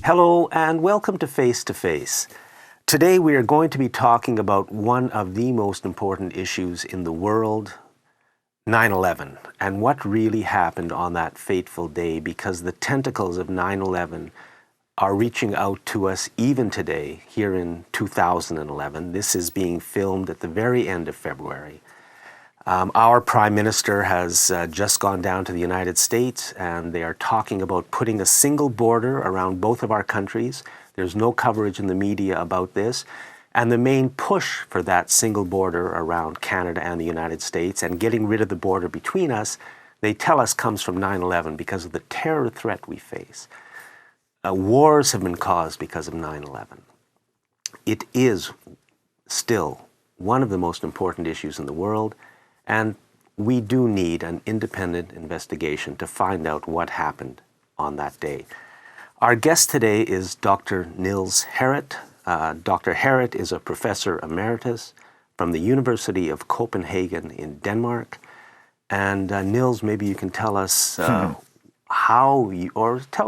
Hello and welcome to Face to Face. Today we are going to be talking about one of the most important issues in the world, 9/11, and what really happened on that fateful day, because the tentacles of 9/11 are reaching out to us even today, here in 2011. This is being filmed at the very end of February. Our Prime Minister has just gone down to the United States, and they are talking about putting a single border around both of our countries. There's no coverage in the media about this. And the main push for that single border around Canada and the United States and getting rid of the border between us, they tell us comes from 9/11 because of the terror threat we face. Wars have been caused because of 9/11. It is still one of the most important issues in the world. And we do need an independent investigation to find out what happened on that day. Our guest today is Dr. Niels Harrit. Dr. Harrit is a professor emeritus from the University of Copenhagen in Denmark. And Niels, maybe you can tell us tell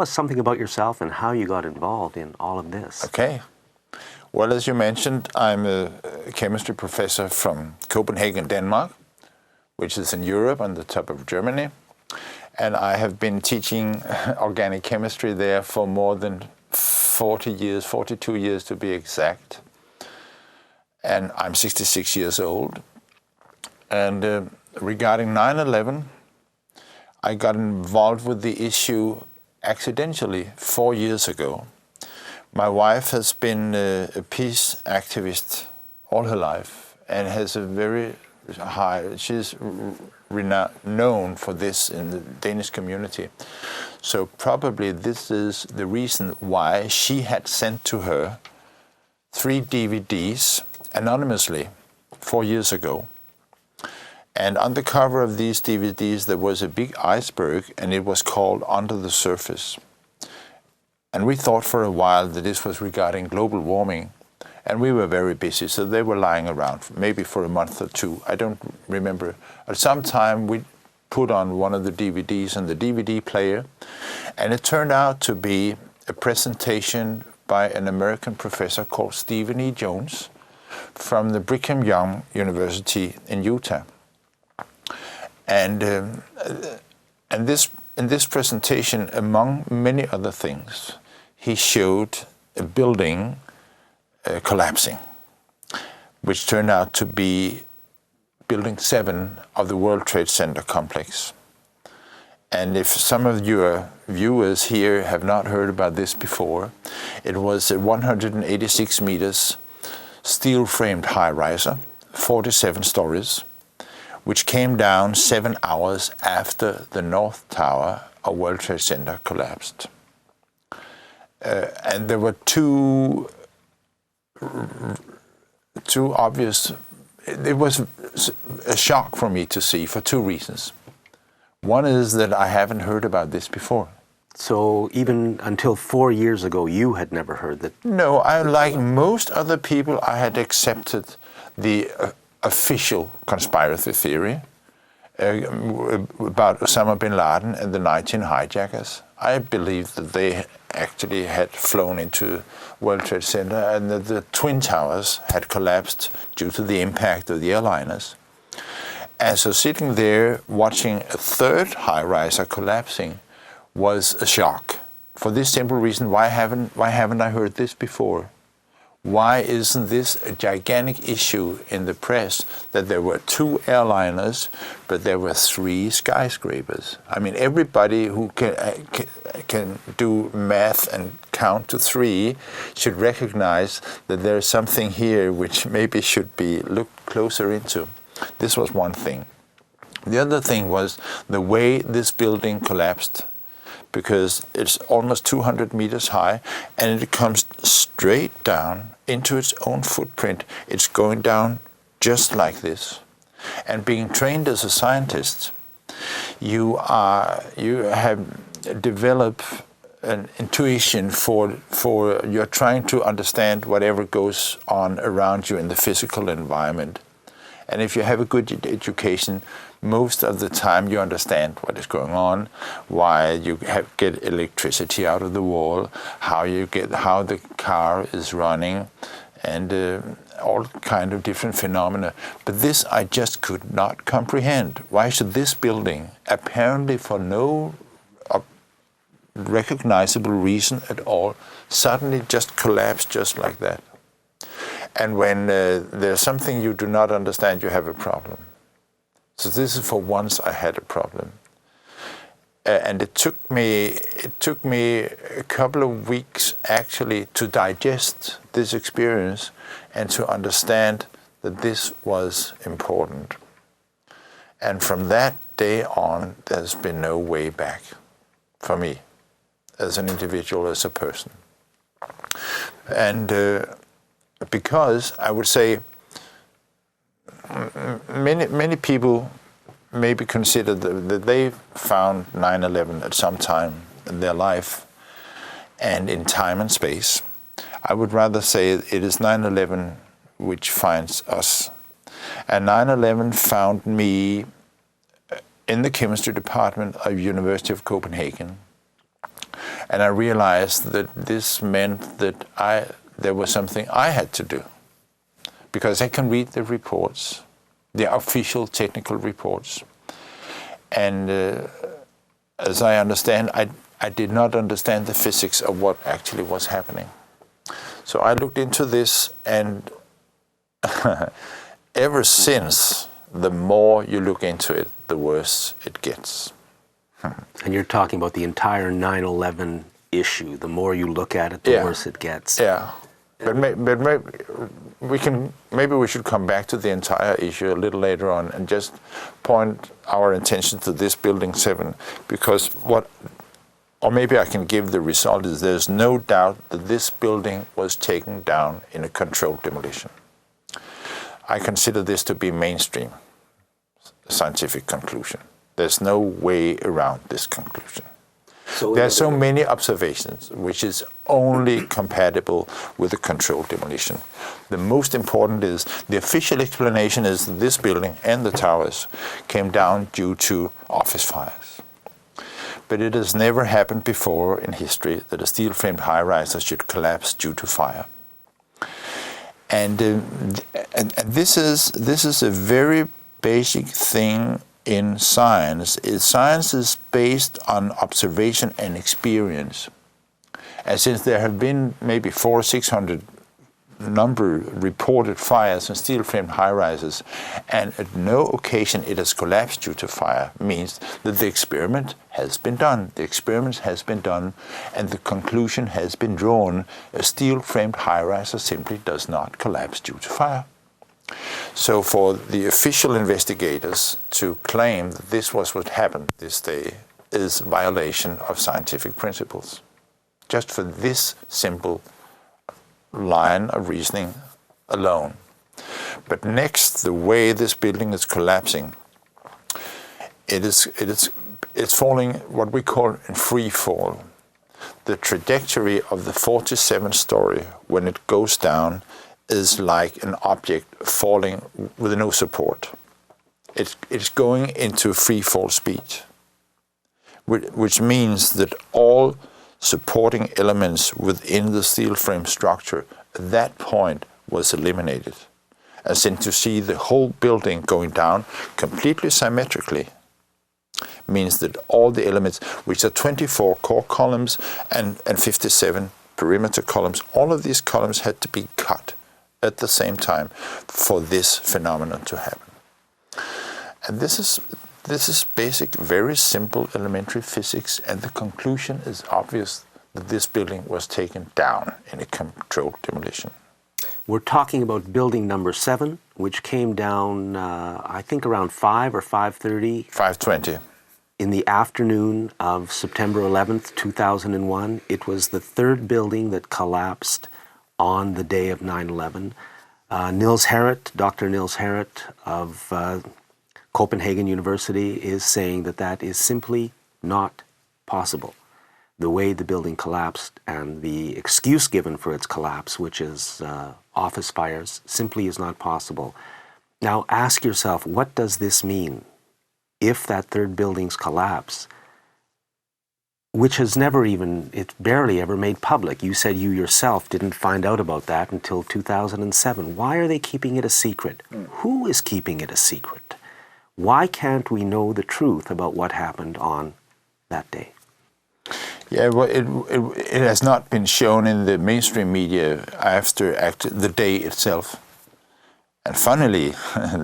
us something about yourself and how you got involved in all of this. Okay. Well, as you mentioned, I'm a chemistry professor from Copenhagen, Denmark, which is in Europe on the top of Germany. And I have been teaching organic chemistry there for more than 40 years, 42 years to be exact. And I'm 66 years old. And regarding 9/11, I got involved with the issue accidentally 4 years ago. My wife has been a peace activist all her life and has a very she's known for this in the Danish community. So probably this is the reason why she had sent to her 3 DVDs anonymously 4 years ago. And on the cover of these DVDs there was a big iceberg, and it was called Under the Surface. And we thought for a while that this was regarding global warming. And we were very busy, so they were lying around, maybe for a month or two. I don't remember. At some time, we put on one of the DVDs on the DVD player, and it turned out to be a presentation by an American professor called Stephen E. Jones from the Brigham Young University in Utah. And in this presentation, among many other things, he showed a building collapsing, which turned out to be Building 7 of the World Trade Center complex. And if some of your viewers here have not heard about this before, it was a 186 meters steel-framed high-riser, 47 stories, which came down 7 hours after the North Tower of World Trade Center collapsed. And there were two obvious. It was a shock for me to see for 2 reasons. One is that I haven't heard about this before. So even until 4 years ago, you had never heard that? No, like most other people, I had accepted the official conspiracy theory about Osama bin Laden and the 19 hijackers. I believed that they actually had flown into World Trade Center and that the Twin Towers had collapsed due to the impact of the airliners. And so sitting there watching a third high-riser collapsing was a shock. For this simple reason, why haven't I heard this before? Why isn't this a gigantic issue in the press that there were 2 airliners, but there were 3 skyscrapers? I mean, everybody who can do math and count to 3 should recognize that there is something here which maybe should be looked closer into. This was one thing. The other thing was the way this building collapsed, because it's almost 200 meters high, and it comes straight down into its own footprint. It's going down just like this. And being trained as a scientist, you have developed an intuition for you're trying to understand whatever goes on around you in the physical environment. And if you have a good education, most of the time you understand what is going on, why you get electricity out of the wall, how the car is running, and all kind of different phenomena. But this I just could not comprehend. Why should this building, apparently for no recognizable reason at all, suddenly just collapse just like that? And when there's something you do not understand, you have a problem. So this is for once I had a problem. And it took me a couple of weeks actually to digest this experience and to understand that this was important. And from that day on, there's been no way back for me as an individual, as a person. And because I would say many people maybe consider that they found 9/11 at some time in their life and in time and space. I would rather say it is 9/11 which finds us. And 9/11 found me in the chemistry department of University of Copenhagen. And I realized that this meant that there was something I had to do. Because I can read the reports, the official technical reports. And as I understand, I did not understand the physics of what actually was happening. So I looked into this, and ever since, the more you look into it, the worse it gets. And you're talking about the entire 9/11 issue. The more you look at it, the worse it gets. Yeah. But maybe we should come back to the entire issue a little later on and just point our attention to this building 7, because or maybe I can give the result is there's no doubt that this building was taken down in a controlled demolition. I consider this to be mainstream scientific conclusion. There's no way around this conclusion. So there are so many observations which is only compatible with a controlled demolition. The most important is, the official explanation is that this building and the towers came down due to office fires. But it has never happened before in history that a steel-framed high-riser should collapse due to fire. And this is a very basic thing in science. Science is based on observation and experience. And since there have been maybe 400 or 600 reported fires in steel-framed high-rises, and at no occasion it has collapsed due to fire, means that the experiment has been done. The experiment has been done, and the conclusion has been drawn. A steel-framed high-riser simply does not collapse due to fire. So for the official investigators to claim that this was what happened this day is violation of scientific principles. Just for this simple line of reasoning alone. But next, the way this building is collapsing, it's falling what we call in free fall. The trajectory of the 47th story when it goes down is like an object falling with no support. It's going into free fall speed, which means that all supporting elements within the steel frame structure at that point was eliminated. As in, to see the whole building going down completely symmetrically means that all the elements, which are 24 core columns and 57 perimeter columns, all of these columns had to be cut at the same time for this phenomenon to happen. And this is basic, very simple elementary physics, and the conclusion is obvious that this building was taken down in a controlled demolition. We're talking about building number 7, which came down, I think around 5 or 5:30. 5:20. In the afternoon of September 11th, 2001. It was the third building that collapsed on the day of 9/11. Niels Harrit, Dr. Niels Harrit of Copenhagen University is saying that that is simply not possible. The way the building collapsed and the excuse given for its collapse, which is office fires, simply is not possible. Now ask yourself, what does this mean if that third building's collapse, which has it's barely ever made public. You said you yourself didn't find out about that until 2007. Why are they keeping it a secret? Who is keeping it a secret? Why can't we know the truth about what happened on that day? Yeah, well, it has not been shown in the mainstream media after the day itself. And funnily,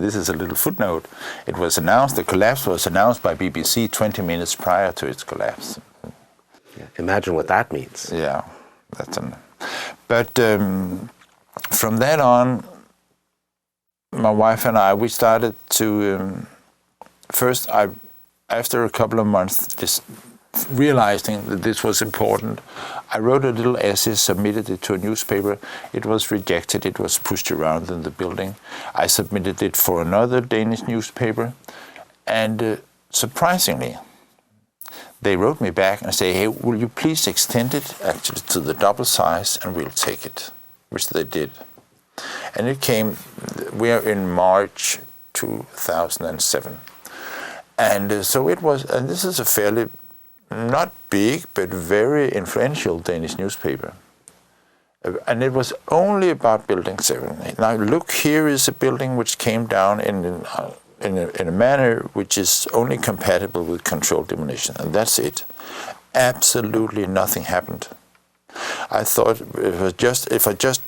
this is a little footnote, the collapse was announced by BBC 20 minutes prior to its collapse. Yeah, imagine what that means. Yeah, but from that on, my wife and I, we started to, after a couple of months, just realizing that this was important, I wrote a little essay, submitted it to a newspaper. It was rejected. It was pushed around in the building. I submitted it for another Danish newspaper, and surprisingly, they wrote me back and say, "Hey, will you please extend it actually to the double size, and we'll take it," which they did. And it came. We are in March 2007, and so it was. And this is a fairly not big, but very influential Danish newspaper. And it was only about Building 7. Now look, here is a building which came down in a manner which is only compatible with controlled demolition. And that's it. Absolutely nothing happened. I thought if I just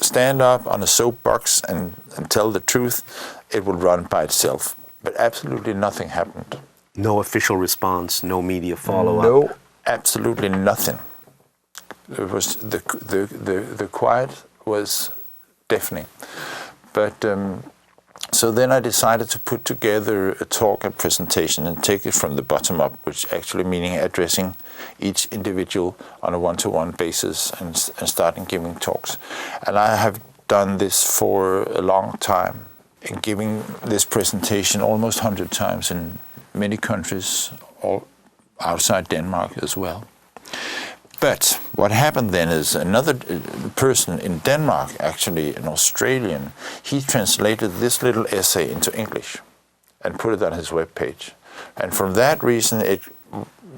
stand up on a soapbox and tell the truth, it will run by itself. But absolutely nothing happened. No official response, no media follow-up? No, absolutely nothing. It was the quiet was deafening. But so then I decided to put together a talk and presentation and take it from the bottom up, which actually meaning addressing each individual on a one-to-one basis and starting giving talks. And I have done this for a long time, and giving this presentation almost 100 times in many countries, all outside Denmark as well. But what happened then is another person in Denmark, actually an Australian, he translated this little essay into English and put it on his webpage. And from that reason, it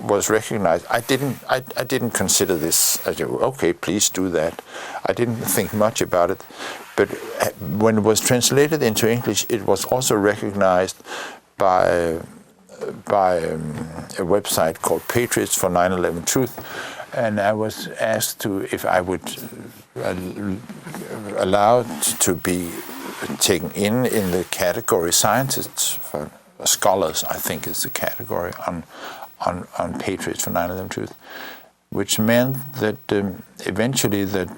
was recognized. I didn't consider this. I said, okay, please do that. I didn't think much about it. But when it was translated into English, it was also recognized by a website called Patriots for 9/11 Truth, and I was asked if I would allow to be taken in the category scientists, for scholars, I think is the category on Patriots for 9/11 Truth, which meant that eventually that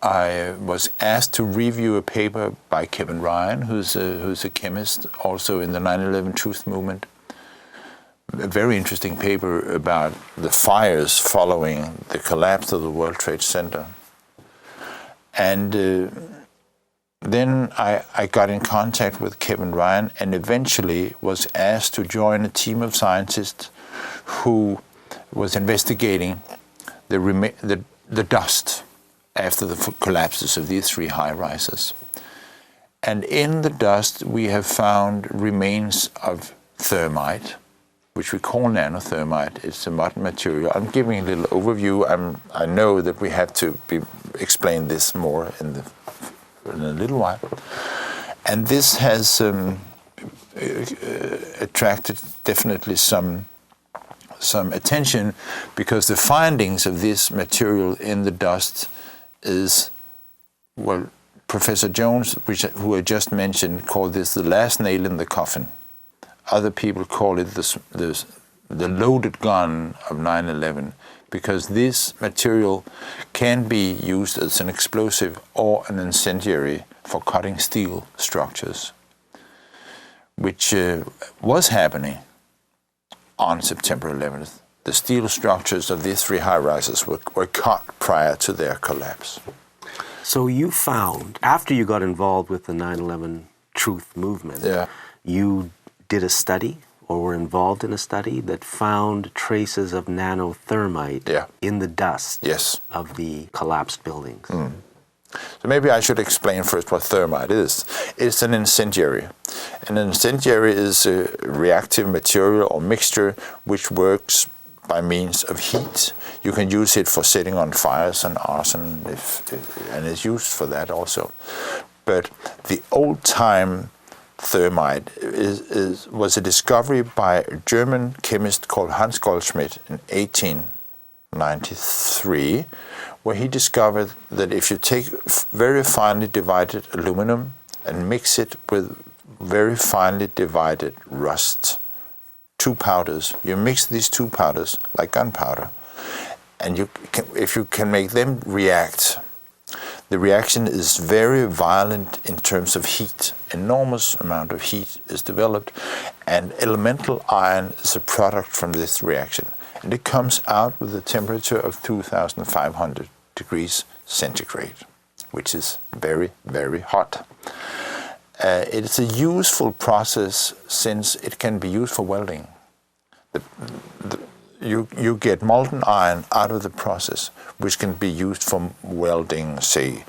I was asked to review a paper by Kevin Ryan, who's a chemist, also in the 9/11 Truth movement. A very interesting paper about the fires following the collapse of the World Trade Center. And then I got in contact with Kevin Ryan and eventually was asked to join a team of scientists who was investigating the dust after the collapses of these three high-rises. And in the dust we have found remains of thermite, which we call nanothermite. It's a modern material. I'm giving a little overview. I know that we have to explain this more in a little while. And this has attracted definitely some attention, because the findings of this material in the dust is, well, Professor Jones, who I just mentioned, called this the last nail in the coffin. Other people call it the loaded gun of 9/11, because this material can be used as an explosive or an incendiary for cutting steel structures, which was happening on September 11th. The steel structures of these three high-rises were cut prior to their collapse. So you found, after you got involved with the 9/11 Truth movement, you did a study, or were involved in a study that found traces of nanothermite in the dust of the collapsed buildings. So maybe I should explain first what thermite is. It's an incendiary. An incendiary is a reactive material or mixture which works by means of heat. You can use it for setting on fires and arson, and it's used for that also. But the old-time thermite was a discovery by a German chemist called Hans Goldschmidt in 1893, where he discovered that if you take very finely divided aluminum and mix it with very finely divided rust, two powders, you mix these two powders like gunpowder, and if you can make them react, the reaction is very violent in terms of heat. Enormous amount of heat is developed, and elemental iron is a product from this reaction. And it comes out with a temperature of 2,500 degrees centigrade, which is very, very hot. It's a useful process since it can be used for welding. You get molten iron out of the process, which can be used for welding, say,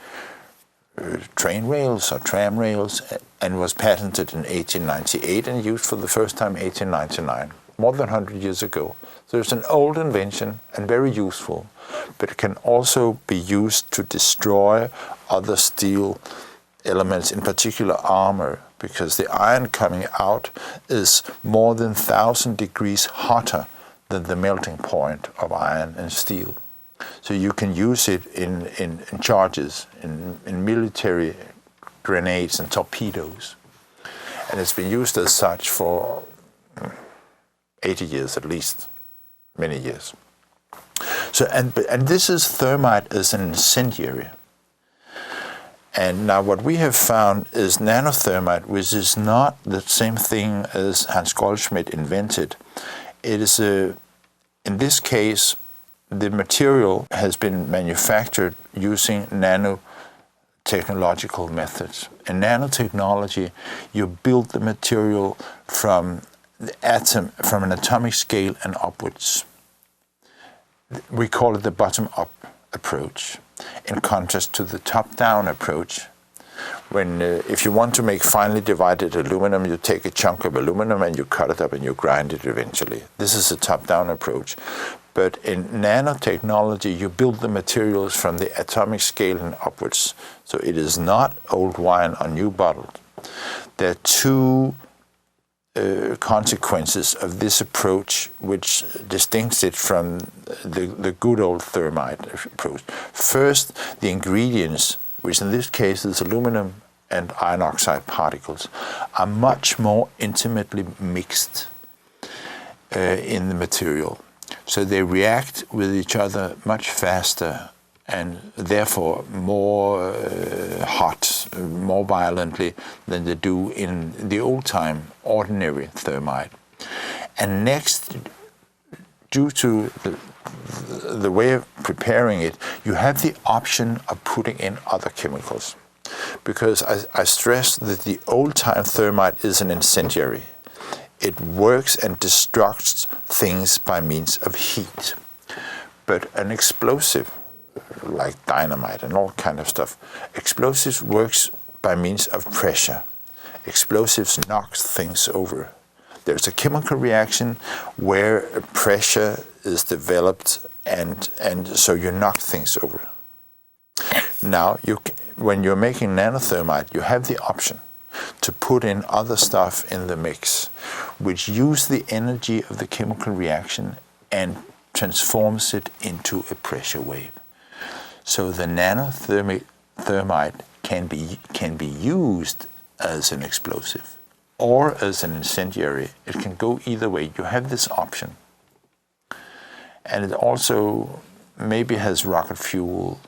train rails or tram rails, and was patented in 1898 and used for the first time in 1899, more than 100 years ago. So it's an old invention and very useful, but it can also be used to destroy other steel elements, in particular armor, because the iron coming out is more than 1,000 degrees hotter than the melting point of iron and steel. So you can use it in charges, in military grenades and torpedoes. And it's been used as such for 80 years at least, many years. So and this is thermite as an incendiary. And now what we have found is nanothermite, which is not the same thing as Hans Goldschmidt invented. It is in this case, the material has been manufactured using nanotechnological methods. In nanotechnology, you build the material from the atom, from an atomic scale and upwards. We call it the bottom-up approach, in contrast to the top-down approach. When if you want to make finely divided aluminum, you take a chunk of aluminum and you cut it up and you grind it eventually. This is a top-down approach. But in nanotechnology, you build the materials from the atomic scale and upwards. So it is not old wine or new bottled. There are two consequences of this approach which distinguish it from the good old thermite approach. First, the ingredients, which in this case is aluminum and iron oxide particles, are much more intimately mixed in the material. So they react with each other much faster and therefore more hot, more violently than they do in the old-time ordinary thermite. And next, due to the way of preparing it, you have the option of putting in other chemicals. Because I stress that the old-time thermite is an incendiary. It works and destructs things by means of heat. But an explosive, like dynamite and all kind of stuff, explosives works by means of pressure. Explosives knocks things over. There's a chemical reaction where pressure is developed and so you knock things over. Now, when you're making nanothermite, you have the option to put in other stuff in the mix, which use the energy of the chemical reaction and transforms it into a pressure wave. So the nanothermite can be used as an explosive or as an incendiary. It can go either way. You have this option. And it also maybe has rocket fuel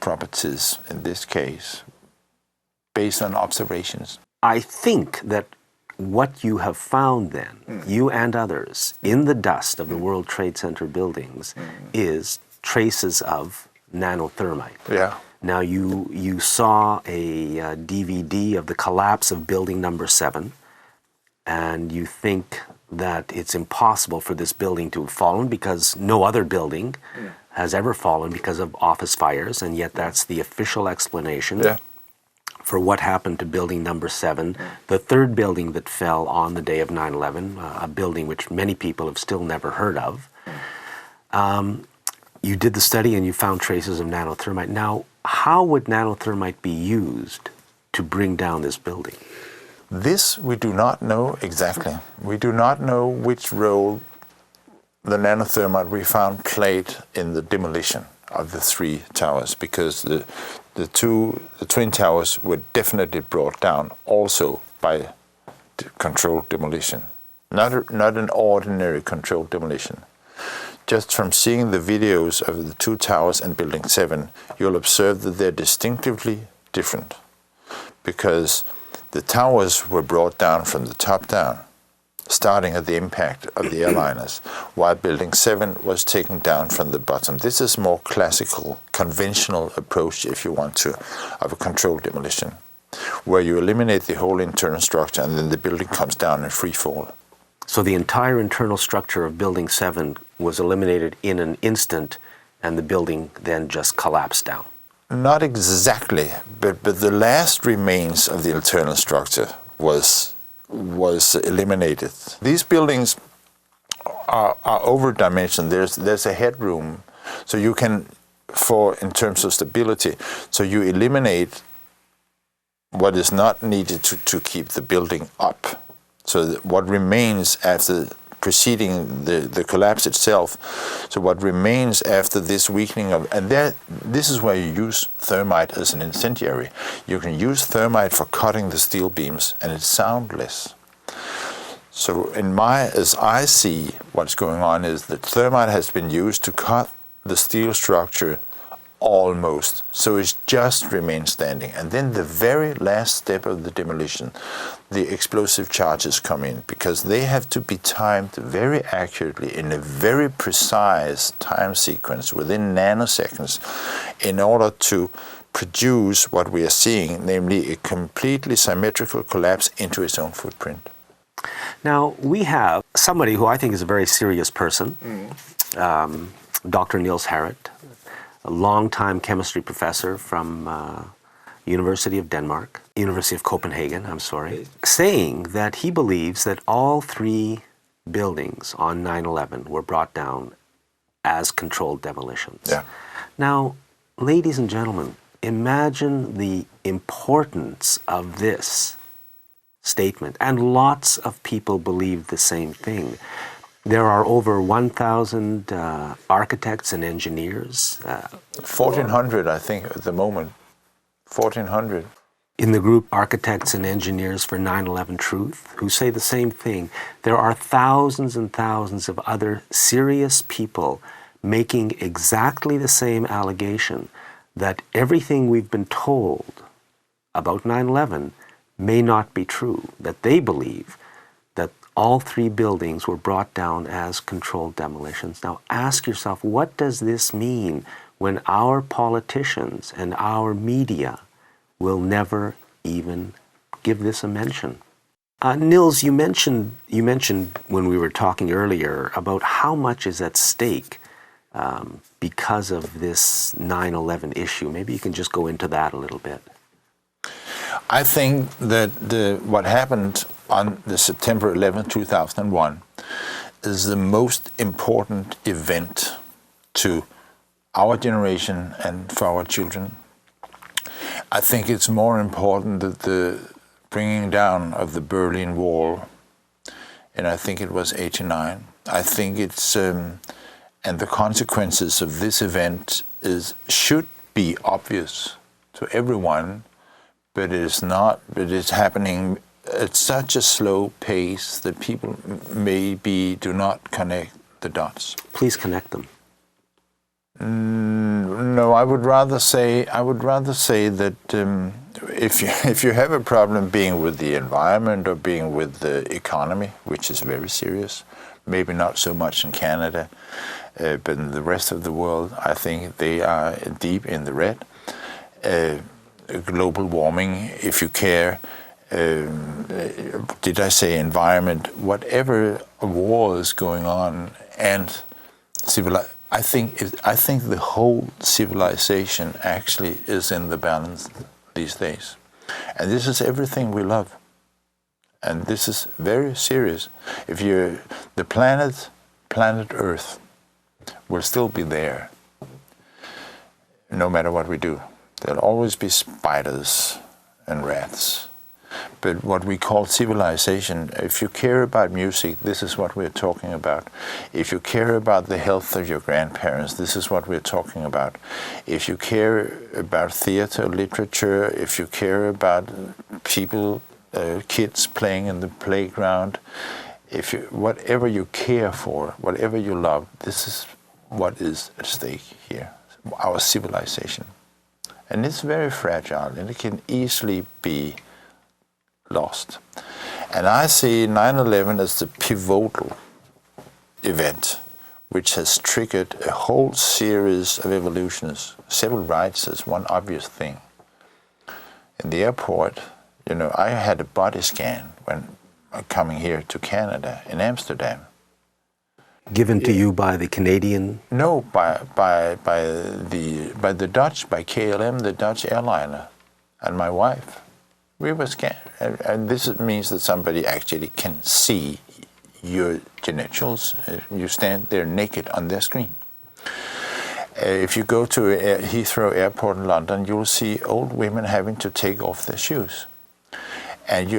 properties in this case, based on observations. I think that what you have found then, you and others, in the dust of the World Trade Center buildings is traces of nanothermite. Yeah. Now you saw a DVD of the collapse of building number 7, and you think that it's impossible for this building to have fallen because no other building has ever fallen because of office fires, and yet that's the official explanation for what happened to building number 7, the third building that fell on the day of 9/11, a building which many people have still never heard of. You did the study and you found traces of nanothermite. Now, how would nanothermite be used to bring down this building? This we do not know exactly. We do not know which role the nanothermite we found played in the demolition of the 3 towers, because the twin towers were definitely brought down also by controlled demolition. Not an ordinary controlled demolition. Just from seeing the videos of the 2 towers and Building 7, you'll observe that they're distinctively different, because the towers were brought down from the top down, starting at the impact of the airliners, while Building 7 was taken down from the bottom. This is more classical, conventional approach, if you want to, of a controlled demolition, where you eliminate the whole internal structure and then the building comes down in free fall. So the entire internal structure of Building 7 was eliminated in an instant, and the building then just collapsed down? Not exactly, but the last remains of the internal structure was eliminated. These buildings are over-dimensioned. There's a headroom, so you can, in terms of stability, so you eliminate what is not needed to keep the building up. So what remains after preceding the collapse itself, so what remains after this weakening of, and this is where you use thermite as an incendiary. You can use thermite for cutting the steel beams, and it's soundless. So as I see what's going on is that thermite has been used to cut the steel structure almost, so it just remains standing. And then the very last step of the demolition, the explosive charges come in, because they have to be timed very accurately in a very precise time sequence within nanoseconds in order to produce what we are seeing, namely a completely symmetrical collapse into its own footprint. Now, we have somebody who I think is a very serious person, Dr. Niels Harrit, a longtime chemistry professor from University of Copenhagen, saying that he believes that all 3 buildings on 9/11 were brought down as controlled demolitions. Yeah. Now, ladies and gentlemen, imagine the importance of this statement, and lots of people believe the same thing. There are over 1,000 architects and engineers. 1,400, I think, at the moment. 1,400. In the group Architects and Engineers for 9/11 Truth, who say the same thing. There are thousands and thousands of other serious people making exactly the same allegation, that everything we've been told about 9/11 may not be true, that they believe that all 3 buildings were brought down as controlled demolitions. Now ask yourself, what does this mean when our politicians and our media will never even give this a mention? Niels, you mentioned when we were talking earlier about how much is at stake because of this 9/11 issue. Maybe you can just go into that a little bit. I think that what happened on the September 11, 2001 is the most important event to our generation and for our children. I think it's more important that the bringing down of the Berlin Wall, and I think it was 89. I think it's, and the consequences of this event should be obvious to everyone, but it is not, but it's happening at such a slow pace that people maybe do not connect the dots. Please connect them. No, I would rather say that if you have a problem being with the environment or being with the economy, which is very serious, maybe not so much in Canada, but in the rest of the world, I think they are deep in the red. Global warming, if you care, did I say environment? Whatever war is going on, and I think the whole civilization actually is in the balance these days. And this is everything we love. And this is very serious. If the planet Earth will still be there, no matter what we do. There'll always be spiders and rats. But what we call civilization, if you care about music, this is what we're talking about. If you care about the health of your grandparents, this is what we're talking about. If you care about theater, literature, if you care about people, kids playing in the playground, whatever you care for, whatever you love, this is what is at stake here, our civilization. And it's very fragile, and it can easily be lost. And I see 9/11 as the pivotal event which has triggered a whole series of evolutions. Civil rights is one obvious thing. In the airport, I had a body scan when coming here to Canada, in Amsterdam. Given to you by the Canadian? No, by the Dutch, by KLM, the Dutch airliner, and my wife. We were scanned, and this means that somebody actually can see your genitals. You stand there naked on their screen. If you go to Heathrow Airport in London, you'll see old women having to take off their shoes. And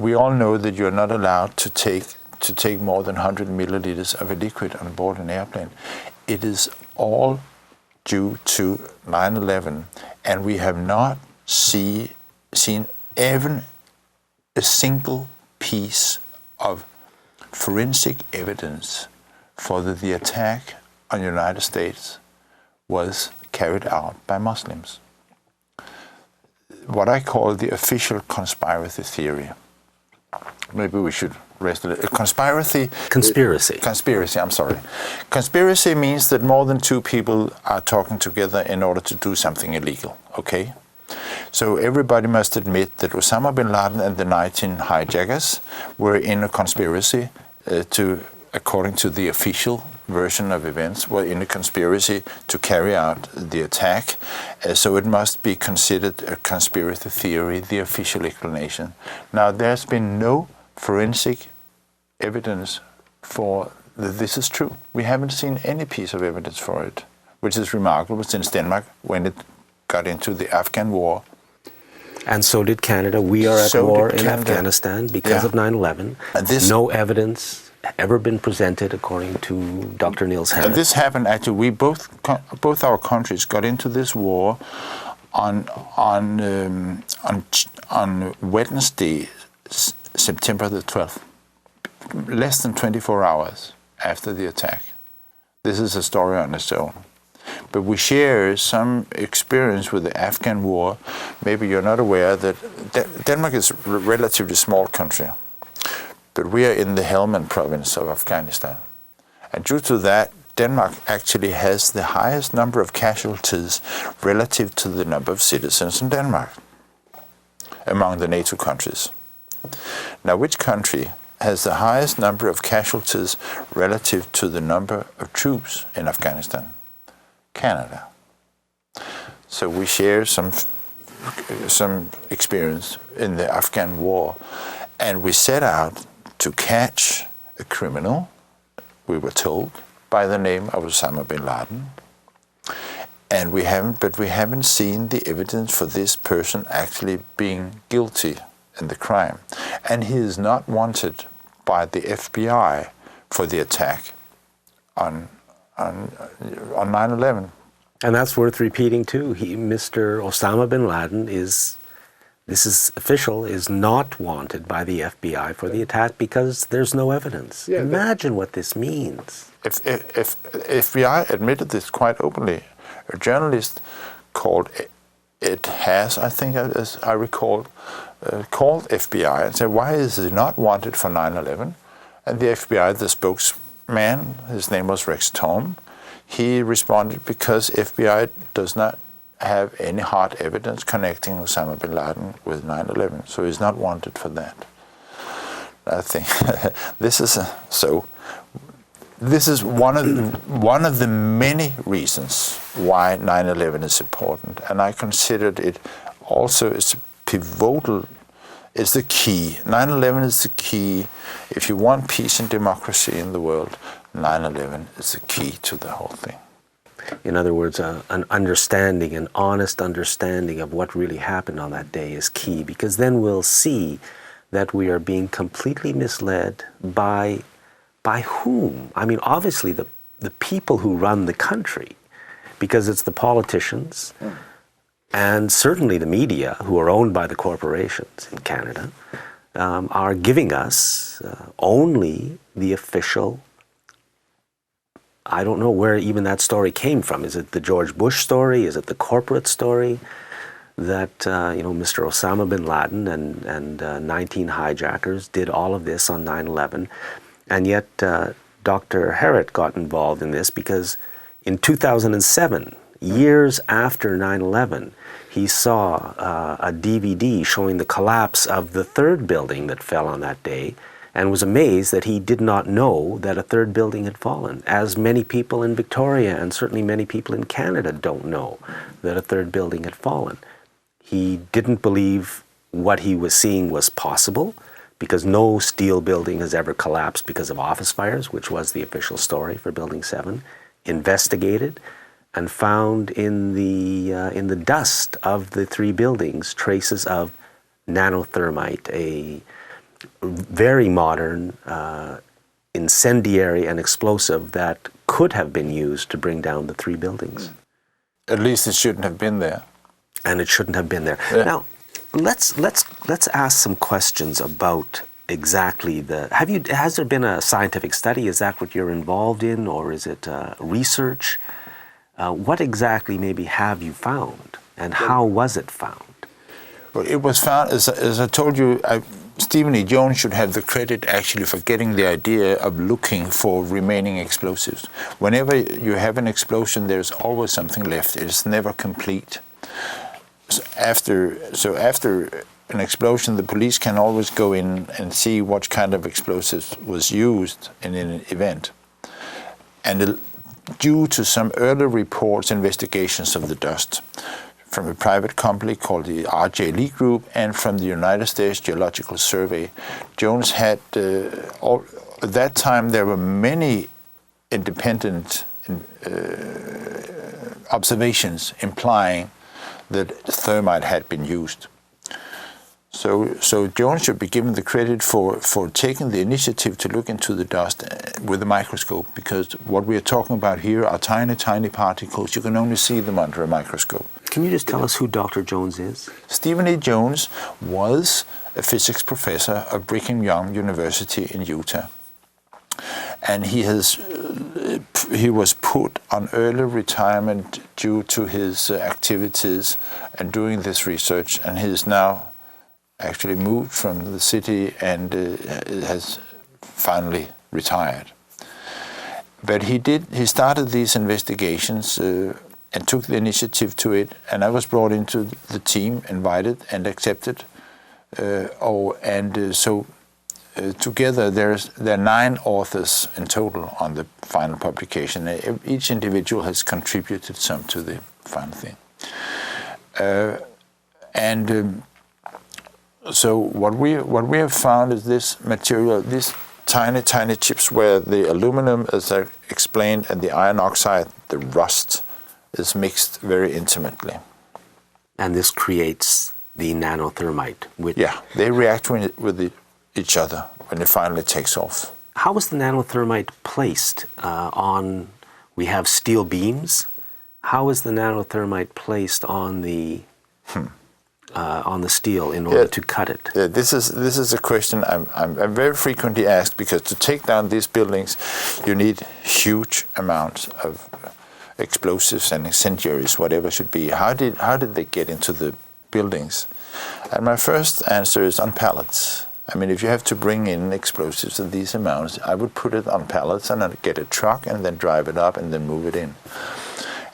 we all know that you're not allowed to take more than 100 milliliters of a liquid on board an airplane. It is all due to 9/11, and we have not seen even a single piece of forensic evidence for that the attack on the United States was carried out by Muslims. What I call the official conspiracy theory. Maybe we should rest a little. Conspiracy, I'm sorry. Conspiracy means that more than two people are talking together in order to do something illegal, okay? So everybody must admit that Osama bin Laden and the 19 hijackers were in a conspiracy according to the official version of events, were in a conspiracy to carry out the attack. So it must be considered a conspiracy theory, the official explanation. Now, there's been no forensic evidence for that this is true. We haven't seen any piece of evidence for it, which is remarkable since Denmark, when it got into the Afghan war. And so did Canada. We are at war in Afghanistan because of 9/11. No evidence ever been presented, according to Dr. Niels Harrit. This happened actually. Both our countries got into this war on Wednesday, September the 12th, less than 24 hours after the attack. This is a story on its own. But we share some experience with the Afghan war. Maybe you're not aware that Denmark is a relatively small country, but we are in the Helmand province of Afghanistan. And due to that, Denmark actually has the highest number of casualties relative to the number of citizens in Denmark among the NATO countries. Now, which country has the highest number of casualties relative to the number of troops in Afghanistan? Canada. So we share some experience in the Afghan war, and we set out to catch a criminal, we were told, by the name of Osama bin Laden. And we haven't seen the evidence for this person actually being guilty in the crime. And he is not wanted by the FBI for the attack on 9/11. And that's worth repeating too. Mr. Osama bin Laden this is official, is not wanted by the FBI for the attack because there's no evidence. Yeah, imagine what this means. If FBI admitted this quite openly, a journalist called Ed Haas, I think, as I recall, called FBI and said, why is he not wanted for 9/11? And the FBI, the spokesman, his name was Rex Tom, he responded because FBI does not have any hard evidence connecting Osama bin Laden with 9/11, so he's not wanted for that. I think this is so. this is one of the many reasons why 9/11 is important, and I considered it also as pivotal. Is the key. 9/11 is the key. If you want peace and democracy in the world, 9/11 is the key to the whole thing. In other words, an understanding, an honest understanding of what really happened on that day is key, because then we'll see that we are being completely misled by whom? I mean, obviously the people who run the country, because it's the politicians and certainly the media, who are owned by the corporations in Canada, are giving us only the official. I don't know where even that story came from. Is it the George Bush story? Is it the corporate story that Mr. Osama bin Laden and 19 hijackers did all of this on 9/11? And yet Dr. Harrit got involved in this because in 2007, years after 9/11, he saw a DVD showing the collapse of the third building that fell on that day, and was amazed that he did not know that a third building had fallen, as many people in Victoria and certainly many people in Canada don't know that a third building had fallen. He didn't believe what he was seeing was possible, because no steel building has ever collapsed because of office fires, which was the official story for Building 7, investigated, and found in the dust of the three buildings traces of nanothermite, a very modern incendiary and explosive that could have been used to bring down the three buildings. At least it shouldn't have been there. And it shouldn't have been there. Yeah. Now, let's ask some questions about exactly has there been a scientific study? Is that what you're involved in, or is it research? What exactly maybe have you found, and how was it found? Well, it was found, as I told you, Stephen E. Jones should have the credit actually for getting the idea of looking for remaining explosives. Whenever you have an explosion, there's always something left. It's never complete. So after an explosion, the police can always go in and see what kind of explosives was used in an event. And due to some early reports, investigations of the dust from a private company called the R.J. Lee Group and from the United States Geological Survey, Jones had, at that time there were many independent observations implying that thermite had been used. So Jones should be given the credit for taking the initiative to look into the dust with a microscope, because what we are talking about here are tiny, tiny particles. You can only see them under a microscope. Can you just tell us who Dr. Jones is? Stephen E. Jones was a physics professor of Brigham Young University in Utah. And he was put on early retirement due to his activities and doing this research, and he is now actually moved from the city and has finally retired. But he started these investigations and took the initiative to it, and I was brought into the team, invited and accepted. Together there are 9 authors in total on the final publication. Each individual has contributed some to the final thing. So what we have found is this material, these tiny, tiny chips where the aluminum, as I explained, and the iron oxide, the rust, is mixed very intimately. And this creates the nanothermite. Yeah, they react with each other when it finally takes off. How was the nanothermite placed on? We have steel beams. How is the nanothermite placed on the steel in order to cut it? Yeah, this is a question I'm very frequently asked, because to take down these buildings, you need huge amounts of explosives and incendiaries, whatever should be. How did they get into the buildings? And my first answer is on pallets. I mean, if you have to bring in explosives of these amounts, I would put it on pallets and I'd get a truck and then drive it up and then move it in.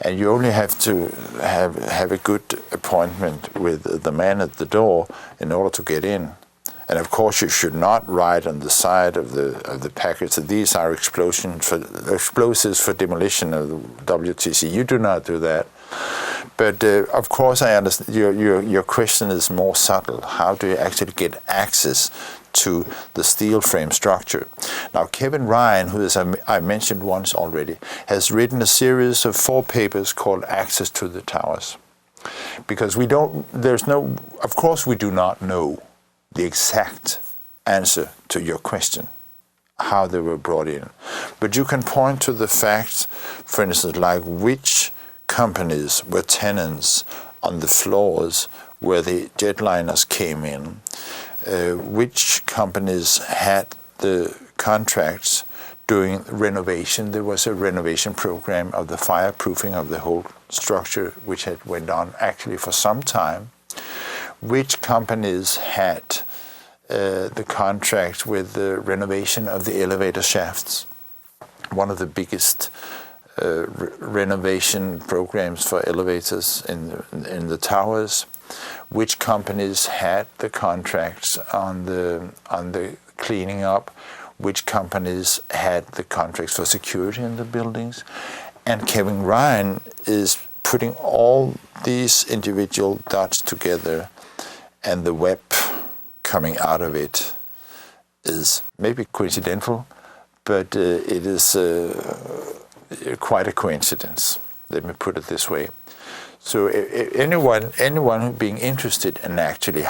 And you only have to have a good appointment with the man at the door in order to get in. And of course, you should not write on the side of the package that these are explosives for demolition of the WTC. You do not do that. But of course, I understand your question is more subtle. How do you actually get access to the steel frame structure? Now, Kevin Ryan, who, as I mentioned once already, has written a series of 4 papers called Access to the Towers. Because of course we do not know the exact answer to your question, how they were brought in. But you can point to the facts, for instance, like which companies were tenants on the floors where the jetliners came in, which companies had the contracts doing renovation. There was a renovation program of the fireproofing of the whole structure, which had went on actually for some time. Which companies had the contract with the renovation of the elevator shafts, one of the biggest renovation programs for elevators in the towers. Which companies had the contracts on the cleaning up, which companies had the contracts for security in the buildings. And Kevin Ryan is putting all these individual dots together, and the web coming out of it is maybe coincidental, but it is quite a coincidence. Let me put it this way. So anyone who being interested in actually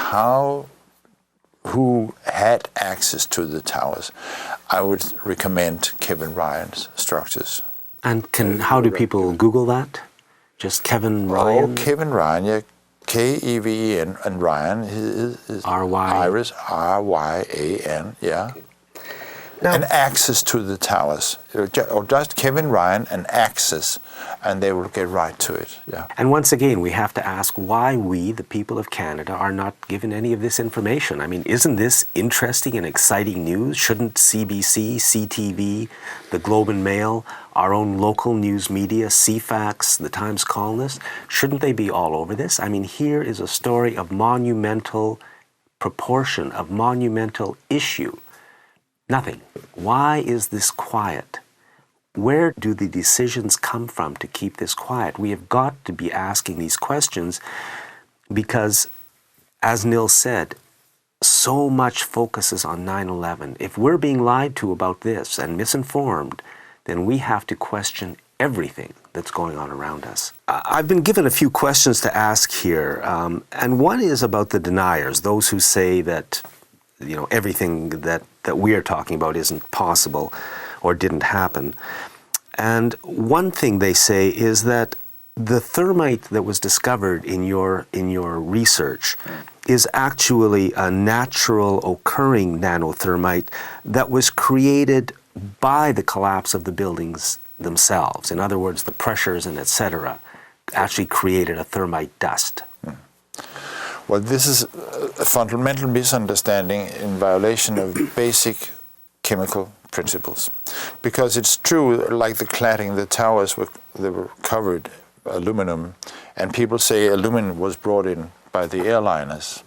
who had access to the towers, I would recommend Kevin Ryan's structures. And how do people Google that? Just Kevin Ryan? Oh, Kevin Ryan, yeah. K-E-V-E-N, and Ryan is Iris, R-Y-A-N, yeah. Now, and access to the towers. Or just Kevin Ryan and access, and they will get right to it. Yeah. And once again, we have to ask why we, the people of Canada, are not given any of this information. I mean, isn't this interesting and exciting news? Shouldn't CBC, CTV, the Globe and Mail, our own local news media, CFAX, the Times Colonist, shouldn't they be all over this? I mean, here is a story of monumental proportion, of monumental issue. Nothing. Why is this quiet? Where do the decisions come from to keep this quiet? We have got to be asking these questions because, as Niels said, so much focuses on 9/11. If we're being lied to about this and misinformed, then we have to question everything that's going on around us. I've been given a few questions to ask here, and one is about the deniers, those who say that everything that we are talking about isn't possible or didn't happen. And one thing they say is that the thermite that was discovered in your research is actually a natural occurring nanothermite that was created by the collapse of the buildings themselves. In other words, the pressures and etc. actually created a thermite dust. Well, this is a fundamental misunderstanding in violation of basic chemical principles. Because it's true, like the cladding, the towers they were covered aluminum, and people say aluminum was brought in by the airliners.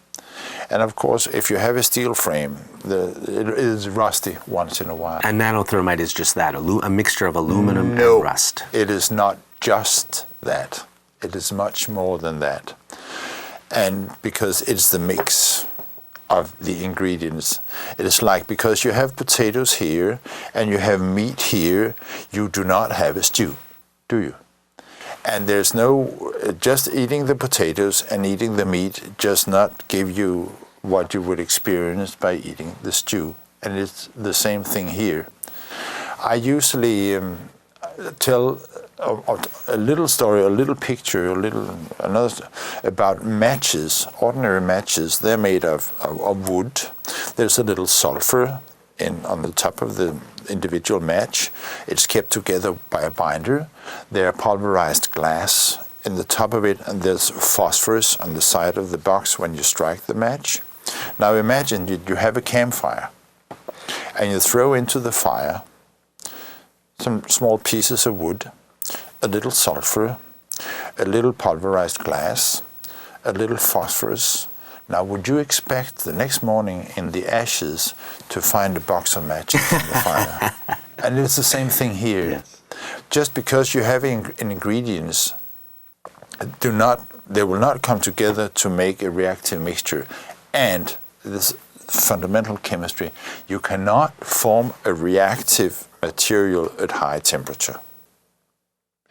And of course, if you have a steel frame, it is rusty once in a while. And nanothermite is just that, a mixture of aluminum and rust. It is not just that. It is much more than that. And because it's the mix of the ingredients. It is like, because you have potatoes here and you have meat here, you do not have a stew, do you? And there's no, just eating the potatoes and eating the meat does not give you what you would experience by eating the stew. And it's the same thing here. I usually tell a little story, a little picture, another about matches, ordinary matches. They're made of wood. There's a little sulfur on the top of the individual match. It's kept together by a binder. There are pulverized glass in the top of it, and there's phosphorus on the side of the box when you strike the match. Now imagine you have a campfire, and you throw into the fire some small pieces of wood, a little sulfur, a little pulverized glass, a little phosphorus. Now, would you expect the next morning in the ashes to find a box of matches in the fire? And it's the same thing here. Yes. Just because you have ingredients, they will not come together to make a reactive mixture. And this fundamental chemistry, you cannot form a reactive material at high temperature.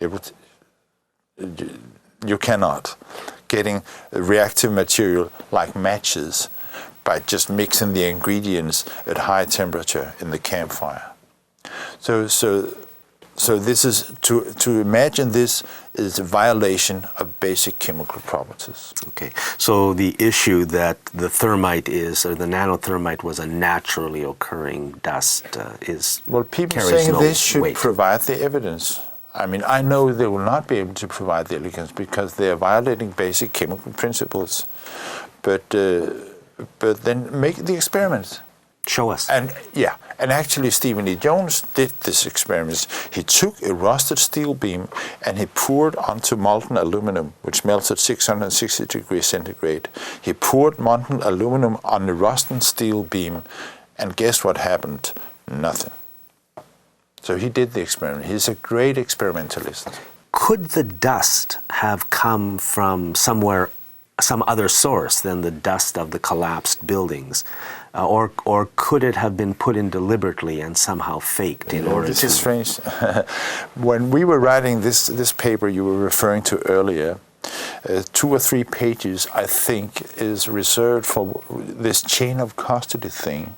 You cannot. Getting a reactive material like matches by just mixing the ingredients at high temperature in the campfire. So this is to imagine this is a violation of basic chemical properties. Okay. So the issue that the thermite is, or the nanothermite was a naturally occurring dust, is well, people carries saying no this should weight. provide the evidence. I mean, I know they will not be able to provide the evidence because they are violating basic chemical principles. But then make the experiments. Show us. And actually Stephen E. Jones did this experiment. He took a rusted steel beam and he poured onto molten aluminum, which melts at 660 degrees centigrade. He poured molten aluminum on the rusted steel beam, and guess what happened? Nothing. So he did the experiment. He's a great experimentalist. Could the dust have come from somewhere, some other source than the dust of the collapsed buildings? Or could it have been put in deliberately and somehow faked in order to... This is strange. When we were writing this paper you were referring to earlier, 2 or 3 pages, I think, is reserved for this chain of custody thing.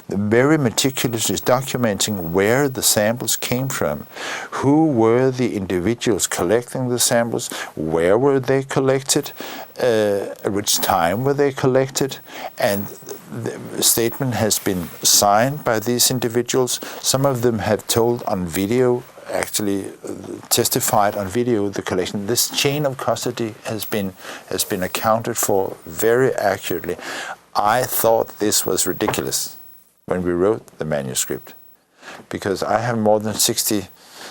Very meticulously documenting where the samples came from, who were the individuals collecting the samples, where were they collected, at which time were they collected, and the statement has been signed by these individuals. Some of them have told on video, actually testified on video the collection. This chain of custody has been accounted for very accurately. I thought this was ridiculous when we wrote the manuscript, because I have more than 60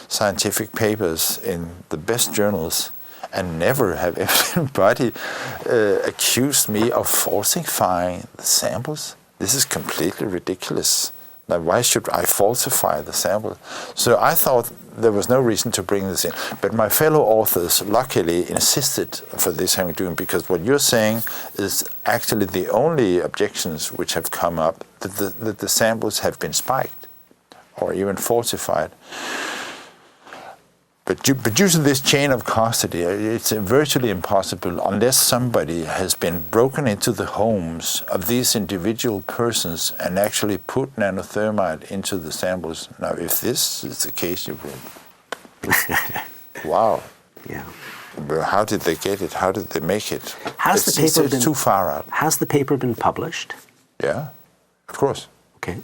scientific papers in the best journals, and never have anybody accused me of falsifying the samples. This is completely ridiculous. Now, why should I falsify the sample? So I thought there was no reason to bring this in. But my fellow authors luckily insisted for this having doing, because what you're saying is actually the only objections which have come up, that the samples have been spiked or even falsified. But due to this chain of custody, it's virtually impossible unless somebody has been broken into the homes of these individual persons and actually put nanothermite into the samples. Now, if this is the case, you will... Wow. Yeah. But how did they get it? How did they make it? It's too far out. Has the paper been published? Yeah, of course. Okay.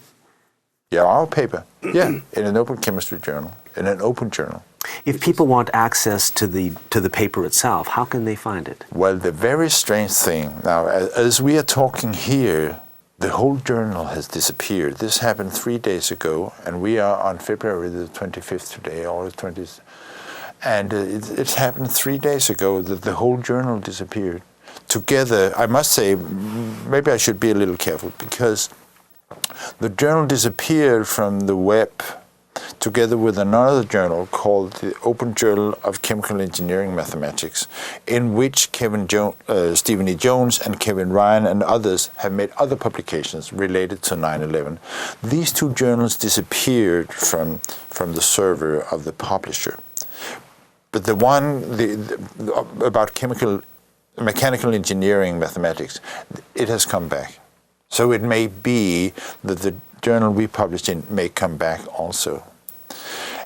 Yeah, our paper. Yeah, in an open chemistry journal, in an open journal. If people want access to the paper itself, how can they find it? Well, the very strange thing, now, as we are talking here, the whole journal has disappeared. This happened 3 days ago, and we are on February the 25th today, or the 20th. And it's happened 3 days ago that the whole journal disappeared. Together, I must say, maybe I should be a little careful, because the journal disappeared from the web together with another journal called the Open Journal of Chemical Engineering Mathematics, in which Stephen E. Jones and Kevin Ryan and others have made other publications related to 9/11. These 2 journals disappeared from the server of the publisher. But the one about mechanical engineering mathematics, it has come back. So it may be that the journal we published in may come back also.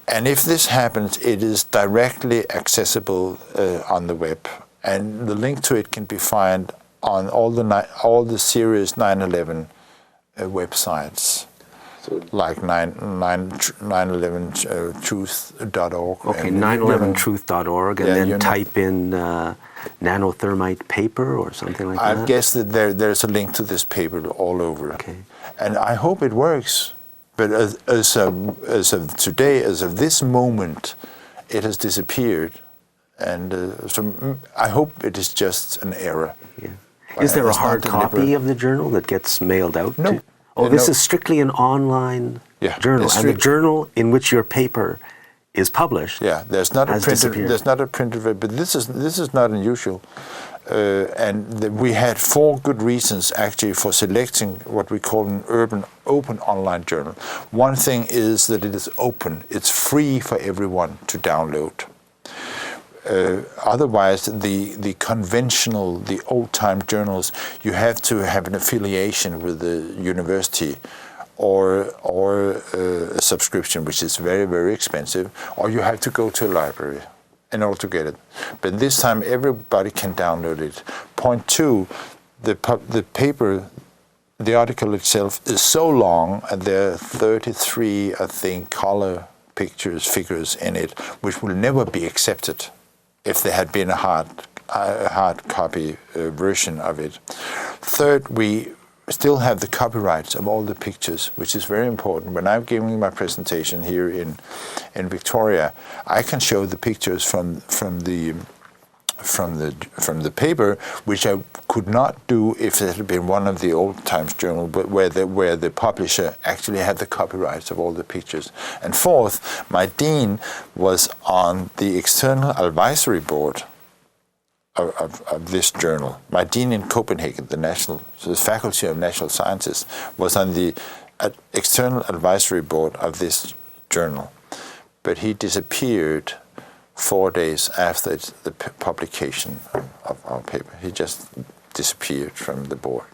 And if this happens, it is directly accessible on the web, and the link to it can be found on all the serious 9/11 websites, like 9/11truth.org. Okay, 9/11truth.org, and then type in nanothermite paper or something like that? I guess that there's a link to this paper all over. Okay. And I hope it works. But as of today, as of this moment, it has disappeared. And so I hope it is just an error. Yeah. Is there a It's not hard copy deliberate. of the journal that gets mailed out? No. This No. is strictly an online journal, it's and the journal in which your paper is published. Yeah, there's not has disappeared. There's not a printed version, but this is not unusual. We had 4 good reasons actually for selecting what we call an urban open online journal. One thing is that it is open; it's free for everyone to download. Otherwise, the conventional, the old-time journals, you have to have an affiliation with the university, or a subscription, which is very, very expensive, or you have to go to a library in order to get it. But this time, everybody can download it. Point 2, the paper, the article itself is so long, and there are 33, I think, color figures in it, which will never be accepted if there had been a hard copy version of it. Third, we still have the copyrights of all the pictures, which is very important. When I'm giving my presentation here in Victoria, I can show the pictures from the paper, which I could not do if it had been one of the old times journal, but where the publisher actually had the copyrights of all the pictures. And fourth, my dean was on the external advisory board of this journal. My dean in Copenhagen, the Faculty of National Sciences, was on the external advisory board of this journal, but he disappeared 4 days after the publication of our paper. He just disappeared from the board.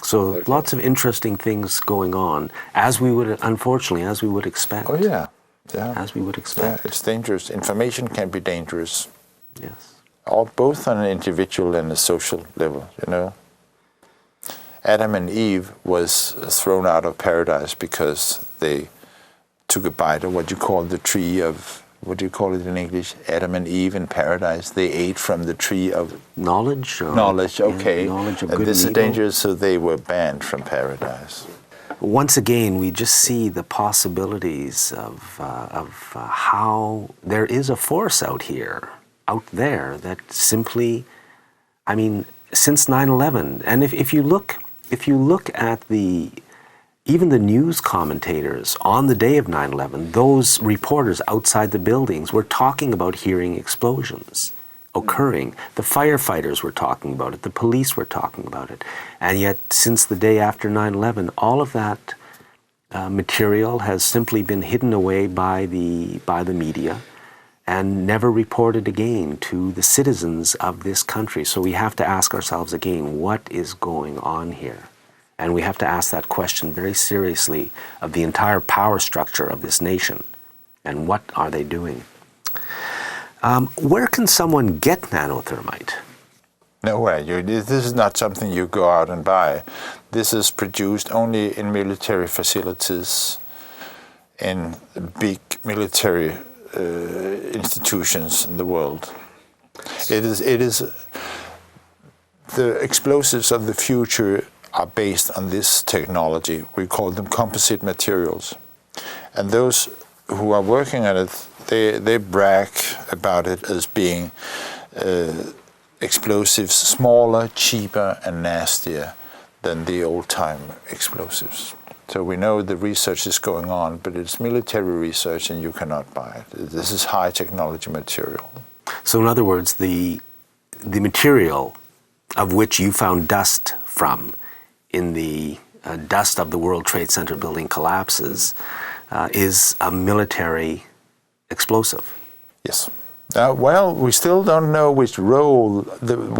So lots of interesting things going on, as we would expect. Oh yeah, yeah. As we would expect. Yeah, it's dangerous. Information can be dangerous. Yes. Both on an individual and a social level, you know. Adam and Eve was thrown out of paradise because they took a bite of what you call the tree of, what do you call it in English? Adam and Eve in paradise. They ate from the tree of knowledge. Knowledge, okay. Yeah, knowledge of and good this is and evil. dangerous, so they were banned from paradise. Once again, we just see the possibilities of how there is a force out there that simply, I mean, since 9/11, and if you look at even the news commentators on the day of 9/11, those reporters outside the buildings were talking about hearing explosions occurring. The firefighters were talking about it. The police were talking about it. And yet, since the day after 9/11, all of that material has simply been hidden away by the media and never reported again to the citizens of this country. So we have to ask ourselves again, what is going on here? And we have to ask that question very seriously of the entire power structure of this nation. And what are they doing? Where can someone get nanothermite? Nowhere. This is not something you go out and buy. This is produced only in military facilities, in big military institutions in the world. It is the explosives of the future are based on this technology. We call them composite materials. And those who are working on it, they brag about it as being explosives smaller, cheaper, and nastier than the old-time explosives. So we know the research is going on, but it's military research and you cannot buy it. This is high technology material. So in other words, the material of which you found dust from in the dust of the World Trade Center building collapses is a military explosive. Yes. Well, we still don't know which role,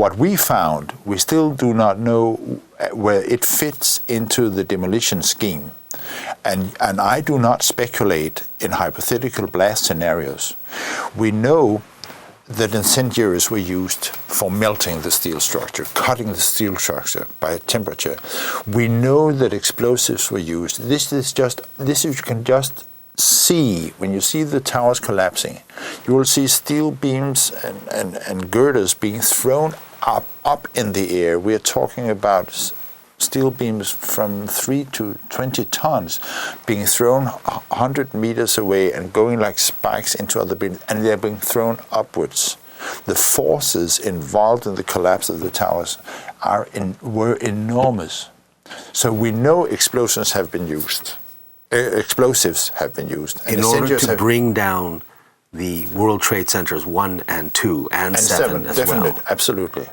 what we found, we still do not know where it fits into the demolition scheme. And I do not speculate in hypothetical blast scenarios. We know that incendiaries were used for melting the steel structure, cutting the steel structure by temperature. We know that explosives were used. This you can just see when you see the towers collapsing. You will see steel beams and girders being thrown up in the air. We are talking about steel beams from 3 to 20 tons being thrown 100 meters away and going like spikes into other beams, and they're being thrown upwards. The forces involved in the collapse of the towers were enormous. So we know explosives have been used. In order to bring down the World Trade Centers 1 and 2 and 7 as definitely, well. Absolutely.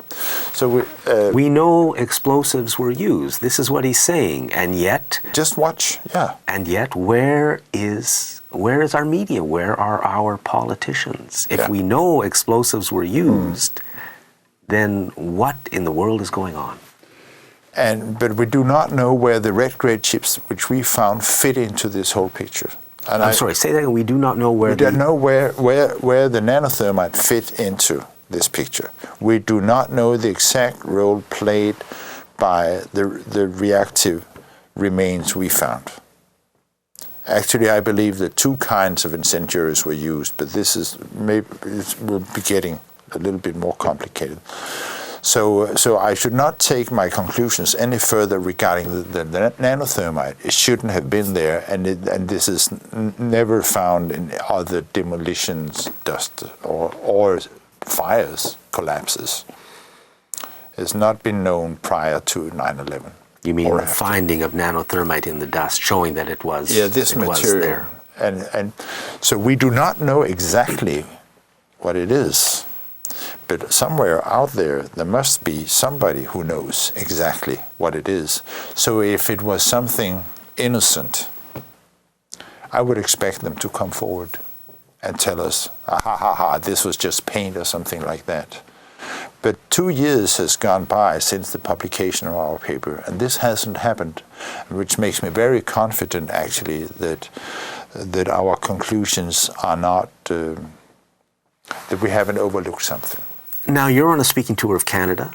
So we know explosives were used. This is what he's saying, and yet. Just watch, yeah. And yet, where is our media? Where are our politicians? If we know explosives were used, then what in the world is going on? But we do not know where the red grade chips, which we found, fit into this whole picture. And I'm sorry, say that again. We do not know where. We don't know where the nanothermite fit into this picture. We do not know the exact role played by the reactive remains we found. Actually, I believe that 2 kinds of incendiaries were used, but this is will be getting a little bit more complicated. So I should not take my conclusions any further regarding the nanothermite. It shouldn't have been there, and this is never found in other demolitions, dust or fires, collapses. It's not been known prior to 9/11. You mean the finding of nanothermite in the dust, showing that it was this material there. And so we do not know exactly what it is. But somewhere out there must be somebody who knows exactly what it is. So if it was something innocent, I would expect them to come forward and tell us, this was just paint or something like that. But 2 years has gone by since the publication of our paper, and this hasn't happened, which makes me very confident, actually, that our conclusions are not, that we haven't overlooked something. Now you're on a speaking tour of Canada.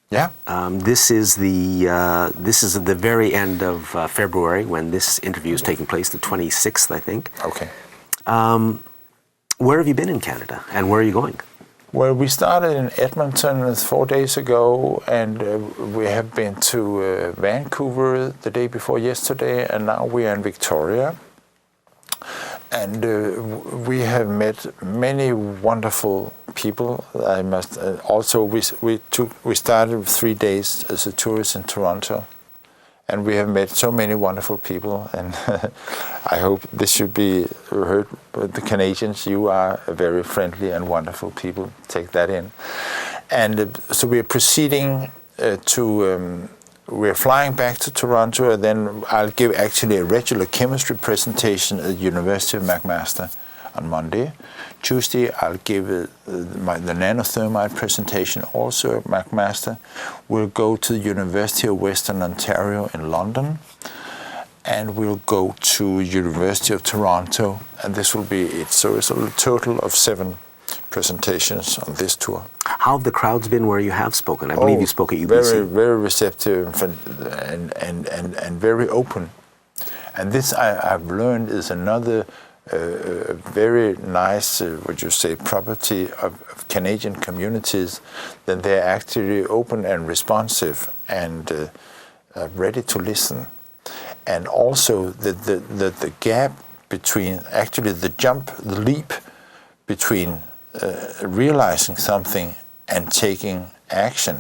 Yeah. This is at the very end of February when this interview is taking place, the 26th, I think. Okay. Where have you been in Canada, and where are you going? Well, we started in Edmonton 4 days ago, and we have been to Vancouver the day before yesterday, and now we are in Victoria. And we have met many wonderful people. I must also we started 3 days as a tourist in Toronto, and we have met so many wonderful people. And I hope this should be heard. The Canadians, you are very friendly and wonderful people. Take that in. And so we are proceeding we're flying back to Toronto, and then I'll give actually a regular chemistry presentation at the University of McMaster on Monday. Tuesday, I'll give the nanothermite presentation also at McMaster. We'll go to the University of Western Ontario in London, and we'll go to University of Toronto, and this will be it. So it's a total of 7 presentations on this tour. How have the crowds been where you have spoken? I believe you spoke at UBC. Very, very receptive and very open. And this I've learned is another very nice, property of Canadian communities, that they're actually open and responsive and ready to listen. And also the gap between, actually the leap between realizing something and taking action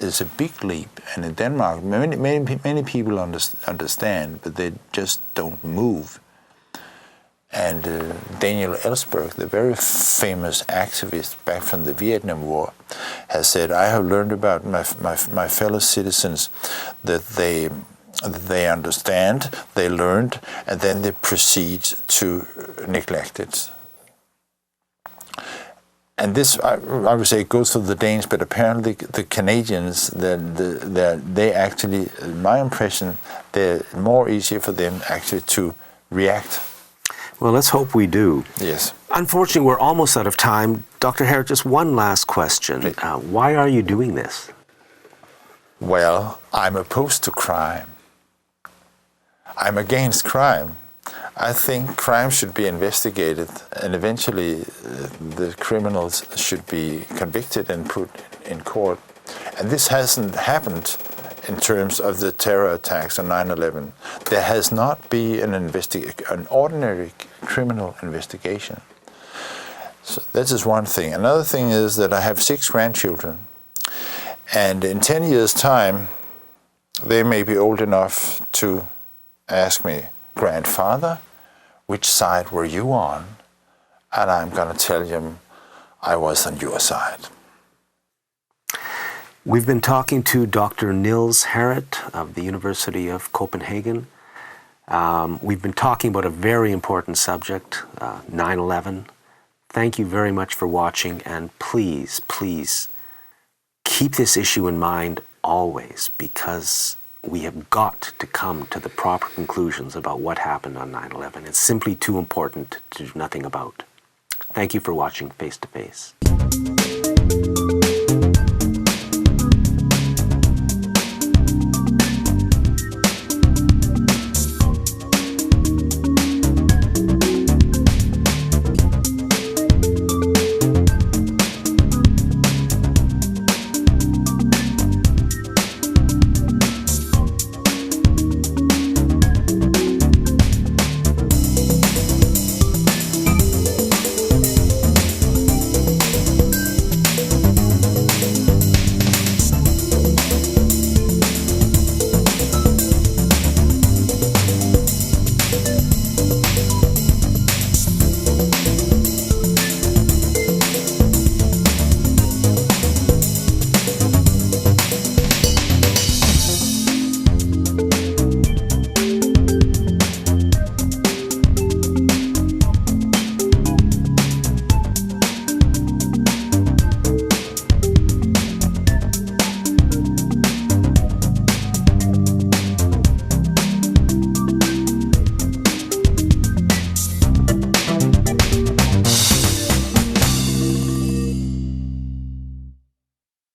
is a big leap. And in Denmark, many people understand, but they just don't move. And Daniel Ellsberg, the very famous activist back from the Vietnam War, has said, I have learned about my fellow citizens that they understand, they learned, and then they proceed to neglect it. And this, I would say, goes for the Danes, but apparently the Canadians, they actually, in my impression, they're more easier for them actually to react. Well, let's hope we do. Yes. Unfortunately, we're almost out of time. Dr. Harrit, just one last question. Why are you doing this? Well, I'm opposed to crime. I'm against crime. I think crime should be investigated, and eventually the criminals should be convicted and put in court. And this hasn't happened in terms of the terror attacks on 9/11. There has not been an ordinary criminal investigation. So this is one thing. Another thing is that I have 6 grandchildren, And in 10 years' time, they may be old enough to ask me, "Grandfather, which side were you on?" And I'm going to tell them I was on your side. We've been talking to Dr. Niels Harrit of the University of Copenhagen. We've been talking about a very important subject, 9/11. Thank you very much for watching, and please, please keep this issue in mind always, because we have got to come to the proper conclusions about what happened on 9/11. It's simply too important to do nothing about. Thank you for watching Face to Face.